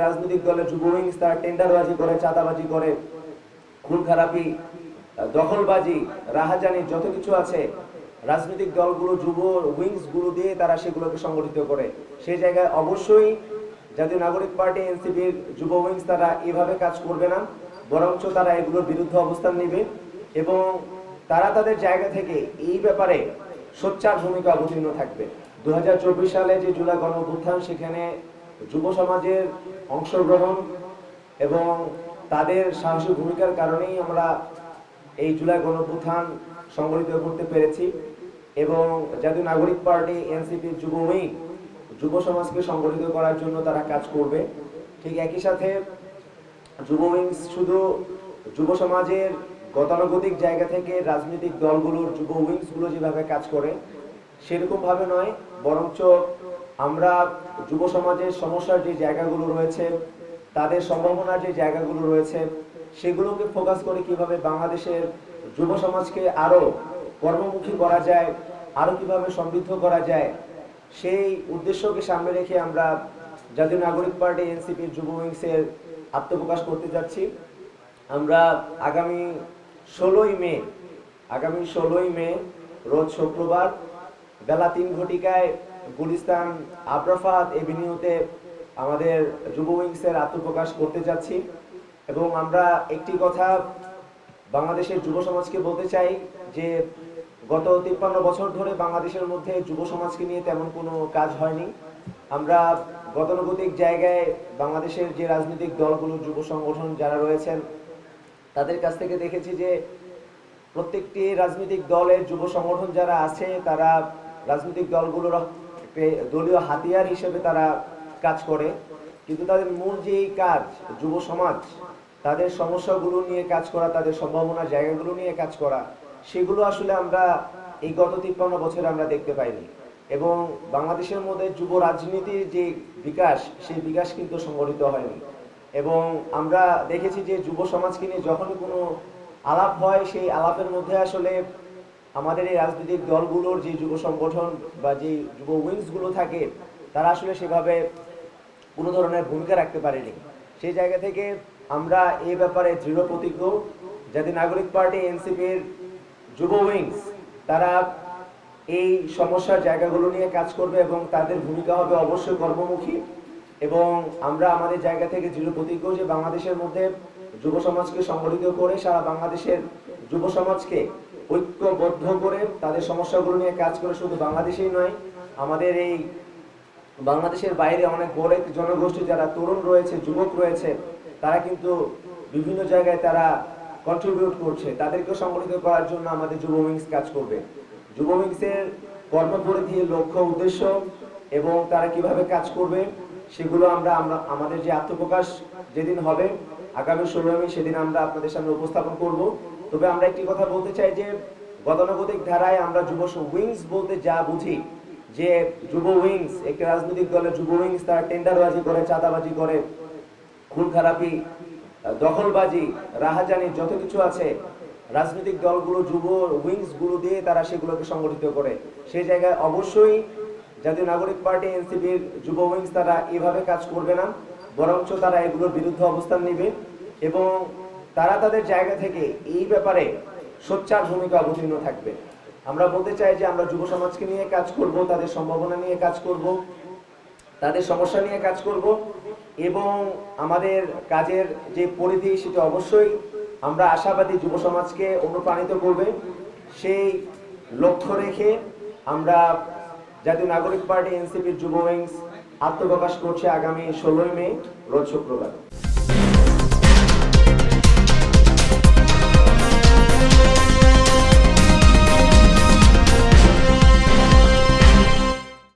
রাজনৈতিক দলের যুব উইংস তারা টেন্ডারবাজি করে, চাঁদাবাজি করে, খুন খারাপি, দখলবাজি, রাহাজানি যত কিছু আছে রাজনৈতিক দলগুলো যুব উইংস গুলো দিয়ে তারা সেগুলোকে সংগঠিত করে। সেই জায়গায় অবশ্যই জাতীয় নাগরিক পার্টি এনসিপির যুব উইংস তারা এভাবে কাজ করবে না, বরঞ্চ তারা এগুলোর বিরুদ্ধে অবস্থান নেবে এবং তারা তাদের জায়গা থেকে এই ব্যাপারে সোচ্চার ভূমিকা অবতীর্ণ থাকবে। 2024 সালে যে জুলাই গণ অভ্যুত্থান, সেখানে যুব সমাজের অংশগ্রহণ এবং তাদের সাহসী ভূমিকার কারণেই আমরা এই জুলাই গণ অভ্যুত্থান সংগঠিত করতে পেরেছি এবং জাতীয় নাগরিক পার্টি এনসিপির যুব উইং যুব সমাজকে সংগঠিত করার জন্য তারা কাজ করবে। ঠিক একই সাথে যুব উইংস শুধু যুব সমাজের গতানুগতিক জায়গা থেকে রাজনৈতিক দলগুলোর যুব উইংসগুলো যেভাবে কাজ করে সেরকম ভাবে নয়, বরঞ্চ আমরা যুব সমাজের সমস্যার যে জায়গাগুলো রয়েছে, তাদের সম্ভাবনার যে জায়গাগুলো রয়েছে, সেগুলোকে ফোকাস করে কিভাবে বাংলাদেশের যুব সমাজকে আরো কর্মমুখী করা যায়, আরো কিভাবে সমৃদ্ধ করা যায়, সেই উদ্দেশ্যকে সামনে রেখে আমরা জাতীয় নাগরিক পার্টি এনসিপির যুব উইংসের আত্মপ্রকাশ করতে যাচ্ছি। আমরা আগামী 16ই মে রোজ শুক্রবার বেলা 3 ঘটিকায় গুলিস্তান আবরাফাত এভিনিউতে আমাদের যুব উইংসের আত্মপ্রকাশ করতে যাচ্ছি এবং আমরা একটি কথা বাংলাদেশের যুব সমাজকে বলতে চাই যে গত 53 বছর ধরে বাংলাদেশের মধ্যে যুব সমাজকে নিয়ে তেমন কোনো কাজ হয়নি। আমরা গতানুগতিক জায়গায় বাংলাদেশের যে রাজনৈতিক দলগুলো, যুব সংগঠন যারা রয়েছেন, তাদের কাছ থেকে দেখেছি যে প্রত্যেকটি রাজনৈতিক দলের যুব সংগঠন যারা আছে তারা রাজনৈতিক দলগুলোর দলীয় হাতিয়ার হিসেবে তারা কাজ করে, কিন্তু তাদের মূল যেই কাজ যুব সমাজ, তাদের সমস্যাগুলো নিয়ে কাজ করা, তাদের সম্ভাবনার জায়গাগুলো নিয়ে কাজ করা, সেগুলো আসলে আমরা এই গত 53 বছরে আমরা দেখতে পাইনি এবং বাংলাদেশের মধ্যে যুব রাজনীতির যে বিকাশ, সেই বিকাশ কিন্তু সংগঠিত হয়নি এবং আমরা দেখেছি যে যুব সমাজকে নিয়ে যখনই কোনো আলাপ হয়, সেই আলাপের মধ্যে আসলে আমাদের এই রাজনৈতিক দলগুলোর যে যুব সংগঠন বা যে যুব উইংসগুলো থাকে তারা আসলে সেভাবে কোনো ধরনের ভূমিকা রাখতে পারেনি। সেই জায়গা থেকে আমরা এই ব্যাপারে দৃঢ় প্রতিজ্ঞ। জাতীয় নাগরিক পার্টি এনসিপির যুব উইংস তারা এই সমস্যার জায়গাগুলো নিয়ে কাজ করবে এবং তাদের ভূমিকা হবে অবশ্যই কর্মমুখী এবং আমরা আমাদের জায়গা থেকে দৃঢ় প্রতিজ্ঞ যে বাংলাদেশের মধ্যে যুব সমাজকে সংগঠিত করে সারা বাংলাদেশের যুব সমাজকে ঐক্যবদ্ধ করে তাদের সমস্যাগুলো নিয়ে কাজ করে শুধু বাংলাদেশেই নয়, আমাদের এই বাংলাদেশের বাইরে অনেক বড় একটি জনগোষ্ঠী যারা তরুণ রয়েছে, যুবক রয়েছে, তারা কিন্তু বিভিন্ন জায়গায় তারা কন্ট্রিবিউট করছে, তাদেরকে সংগঠিত করার জন্য আমাদের যুব উইংস কাজ করবে। যুব উইংসের কর্মপরিধি, লক্ষ্য, উদ্দেশ্য এবং তারা কিভাবে কাজ করবে সেগুলো আমরা আমাদের যে আত্মপ্রকাশ যেদিন হবে আগামী 16 মে, সেদিন আমরা আপনাদের সামনে উপস্থাপন করব। তবে আমরা একটি কথা বলতে চাই যে গতানুগতিক ধারায় আমরা যুব উইংস বলতে যা বুঝি, যে যুব উইংস, একটি রাজনৈতিক দলের যুব উইংস তারা টেন্ডারবাজি করে, চাঁদাবাজি করে, খুন খারাপি, দখলবাজি, রাহাজানি যত কিছু আছে রাজনৈতিক দলগুলো যুব উইংস গুলো দিয়ে তারা সেগুলোকে সংগঠিত করে। সেই জায়গায় অবশ্যই জাতীয় নাগরিক পার্টি এনসিপির যুব উইংস তারা এভাবে কাজ করবে না, বরঞ্চ তারা এগুলোর বিরুদ্ধে অবস্থান নেবে এবং তারা তাদের জায়গা থেকে এই ব্যাপারে সোচ্চার ভূমিকা অবতীর্ণ থাকবে। আমরা বলতে চাই যে আমরা যুব সমাজকে নিয়ে কাজ করব, তাদের সম্ভাবনা নিয়ে কাজ করব, তাদের সমস্যা নিয়ে কাজ করব এবং আমাদের কাজের যে পরিধি সেটা অবশ্যই আমরা আশাবাদী যুব সমাজকে অনুপ্রাণিত করবে। সেই লক্ষ্য রেখে আমরা জাতীয় নাগরিক পার্টি এনসিপির যুব উইংস আত্মপ্রকাশ করছে আগামী 16 মে রোজ শুক্রবার।